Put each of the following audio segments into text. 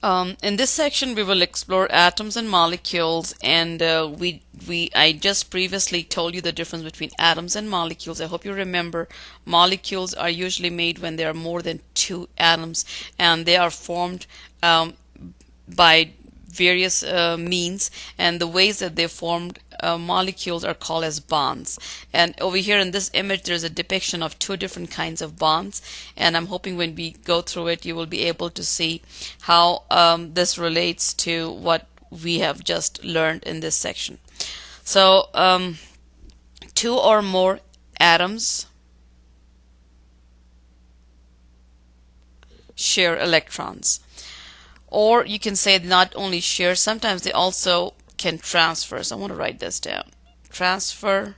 In this section, we will explore atoms and molecules, and I just previously told you the difference between atoms and molecules. I hope you remember. Molecules are usually made when there are more than two atoms, and they are formed by various means, and the ways that they formed molecules are called as bonds. And over here in this image there's a depiction of two different kinds of bonds, and I'm hoping when we go through it you will be able to see how this relates to what we have just learned in this section. So two or more atoms share electrons. Or you can say not only share, sometimes they also can transfer. So I want to write this down. Transfer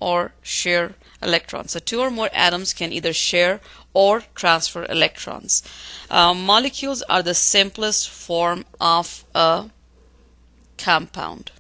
or share electrons. So two or more atoms can either share or transfer electrons. Molecules are the simplest form of a compound.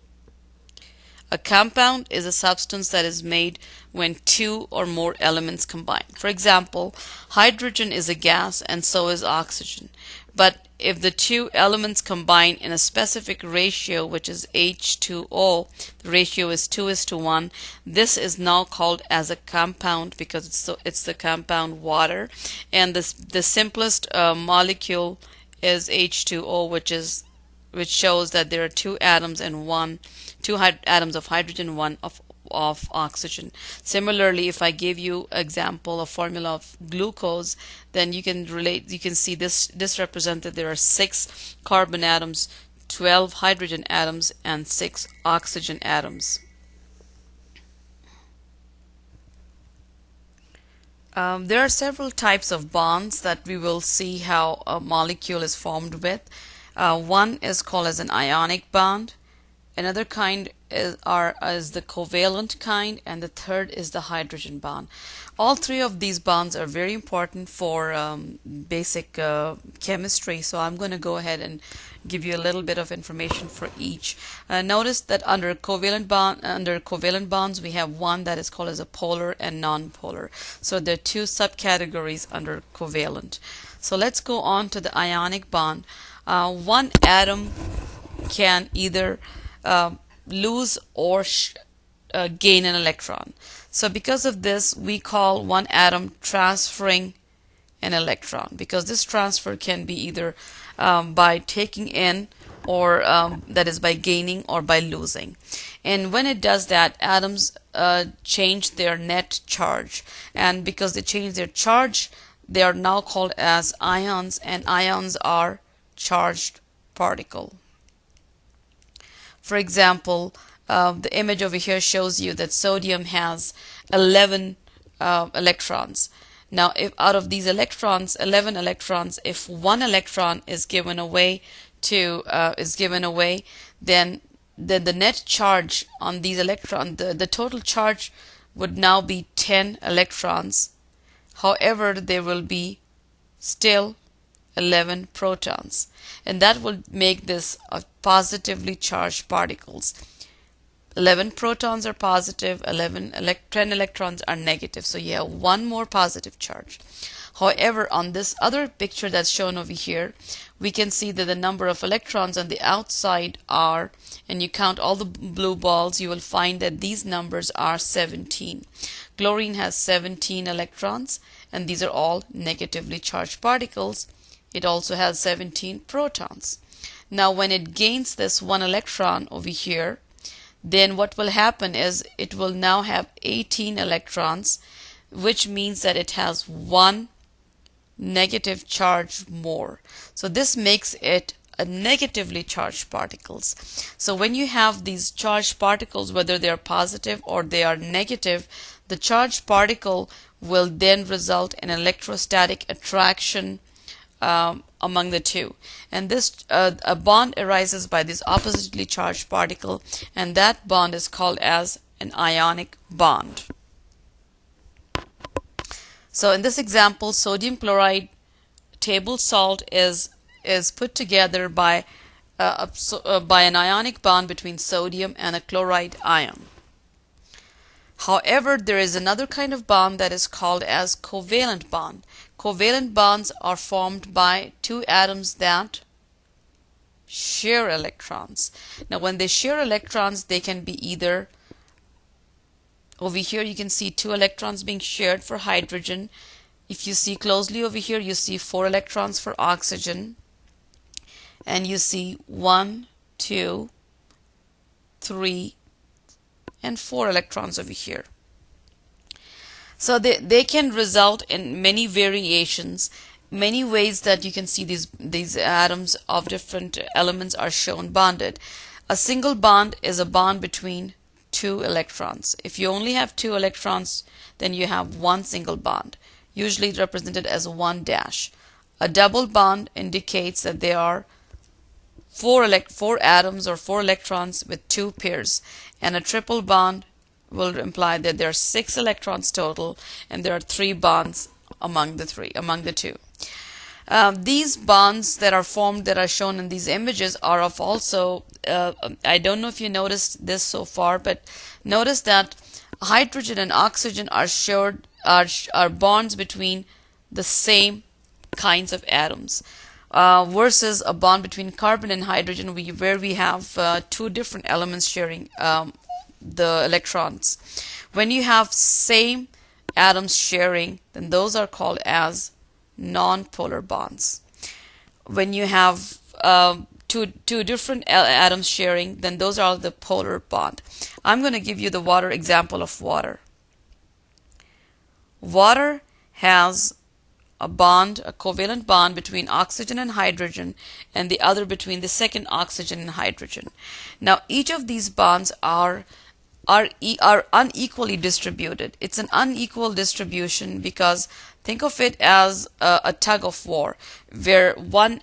A compound is a substance that is made when two or more elements combine. For example, hydrogen is a gas and so is oxygen. But if the two elements combine in a specific ratio, which is H2O, the ratio is 2:1, this is now called as a compound because it's the compound water. And the simplest molecule is H2O, which shows that there are two atoms and two atoms of hydrogen, one of oxygen. Similarly, if I give you example, a formula of glucose, then you can see this represents that there are 6 carbon atoms, 12 hydrogen atoms, and 6 oxygen atoms. There are several types of bonds that we will see how a molecule is formed with. One is called as an ionic bond. Another kind is the covalent kind, and the third is the hydrogen bond. All three of these bonds are very important for basic chemistry, so I'm going to go ahead and give you a little bit of information for each. Notice that under covalent bonds we have one that is called as a polar and non-polar. So there are two subcategories under covalent. So let's go on to the ionic bond. One atom can either lose or gain an electron. So because of this, we call one atom transferring an electron, because this transfer can be either by taking in, or that is by gaining or by losing. And when it does that, atoms change their net charge, and because they change their charge, they are now called as ions, and ions are charged particle. For example, the image over here shows you that sodium has 11 electrons. Now, if out of these electrons, 11 electrons, if one electron is given away then the net charge on these electrons, the total charge would now be 10 electrons. However, there will be still 11 protons, and that will make this a positively charged particles. 11 protons are positive, 10 electrons are negative, so you have one more positive charge. However, on this other picture that's shown over here, we can see that the number of electrons on the outside are, and you count all the blue balls, you will find that these numbers are 17. Chlorine has 17 electrons, and these are all negatively charged particles. It also has 17 protons. Now when it gains this one electron over here, then what will happen is it will now have 18 electrons, which means that it has one negative charge more. So this makes it a negatively charged particles. So when you have these charged particles, whether they are positive or they are negative, the charged particle will then result in electrostatic attraction among the two, and this a bond arises by this oppositely charged particle, and that bond is called as an ionic bond. So in this example, sodium chloride table salt is put together by an ionic bond between sodium and a chloride ion. However, there is another kind of bond that is called as covalent bond. Covalent bonds are formed by two atoms that share electrons. Now when they share electrons, they can be either, over here you can see 2 electrons being shared for hydrogen. If you see closely over here, you see 4 electrons for oxygen, and you see 1, 2, 3, and 4 electrons over here. So they can result in many variations, many ways that you can see these atoms of different elements are shown bonded. A single bond is a bond between 2 electrons. If you only have 2 electrons, then you have one single bond, usually represented as 1 dash. A double bond indicates that there are 4 atoms or 4 electrons with 2 pairs, and a triple bond will imply that there are 6 electrons total, and there are 3 bonds among the two. These bonds that are formed, that are shown in these images, are of also, I don't know if you noticed this so far, but notice that hydrogen and oxygen are bonds between the same kinds of atoms, versus a bond between carbon and hydrogen where we have 2 different elements sharing the electrons. When you have same atoms sharing, then those are called as non-polar bonds. When you have two different atoms sharing, then those are the polar bond. I'm going to give you the water example of water. Water has a bond, a covalent bond between oxygen and hydrogen, and the other between the second oxygen and hydrogen. Now each of these bonds are unequally distributed. It's an unequal distribution because think of it as a tug of war, where one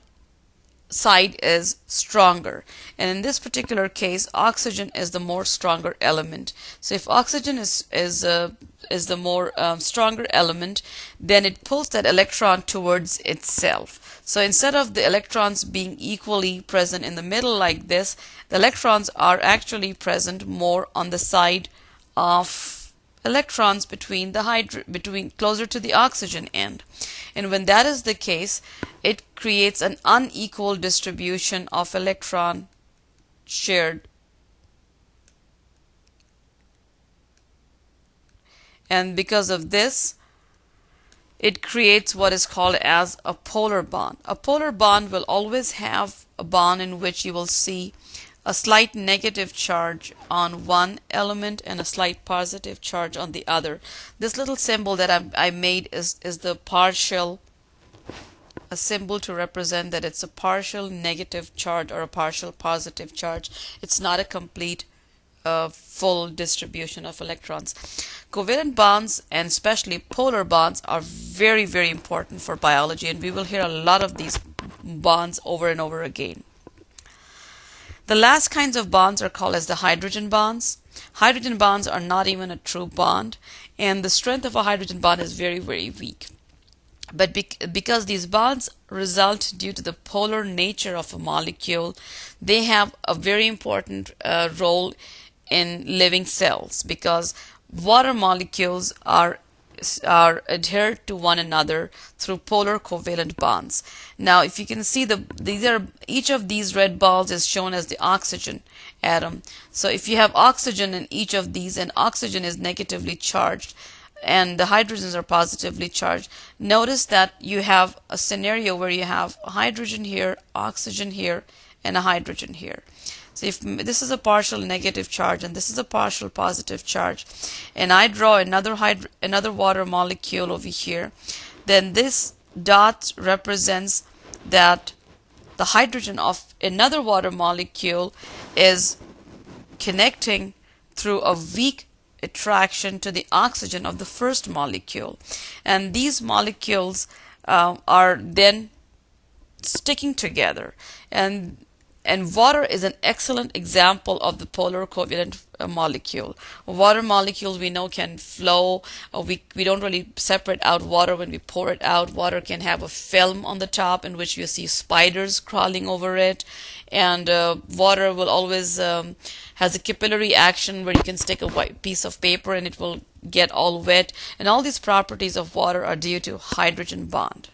side is stronger, and in this particular case oxygen is the more stronger element. So if oxygen is the more stronger element, then it pulls that electron towards itself. So instead of the electrons being equally present in the middle like this, the electrons are actually present more on the side of electrons between closer to the oxygen end. And when that is the case, it creates an unequal distribution of electron shared. And because of this, it creates what is called as a polar bond. A polar bond will always have a bond in which you will see a slight negative charge on one element and a slight positive charge on the other. This little symbol that I made is the partial, a symbol to represent that it's a partial negative charge or a partial positive charge. It's not a complete full distribution of electrons. Covalent bonds, and especially polar bonds, are very, very important for biology, and we will hear a lot of these bonds over and over again. The last kinds of bonds are called as the hydrogen bonds. Hydrogen bonds are not even a true bond, and the strength of a hydrogen bond is very, very weak. But because these bonds result due to the polar nature of a molecule, they have a very important role in living cells, because water molecules are adhered to one another through polar covalent bonds. Now if you can see, each of these red balls is shown as the oxygen atom. So if you have oxygen in each of these, and oxygen is negatively charged and the hydrogens are positively charged, notice that you have a scenario where you have hydrogen here, oxygen here, and a hydrogen here. So if this is a partial negative charge and this is a partial positive charge, and I draw another water molecule over here, then this dot represents that the hydrogen of another water molecule is connecting through a weak attraction to the oxygen of the first molecule, and these molecules are then sticking together, and water is an excellent example of the polar covalent molecule. Water molecules we know can flow. We don't really separate out water when we pour it out. Water can have a film on the top in which you see spiders crawling over it, and water will always has a capillary action where you can stick a white piece of paper and it will get all wet, and all these properties of water are due to hydrogen bond.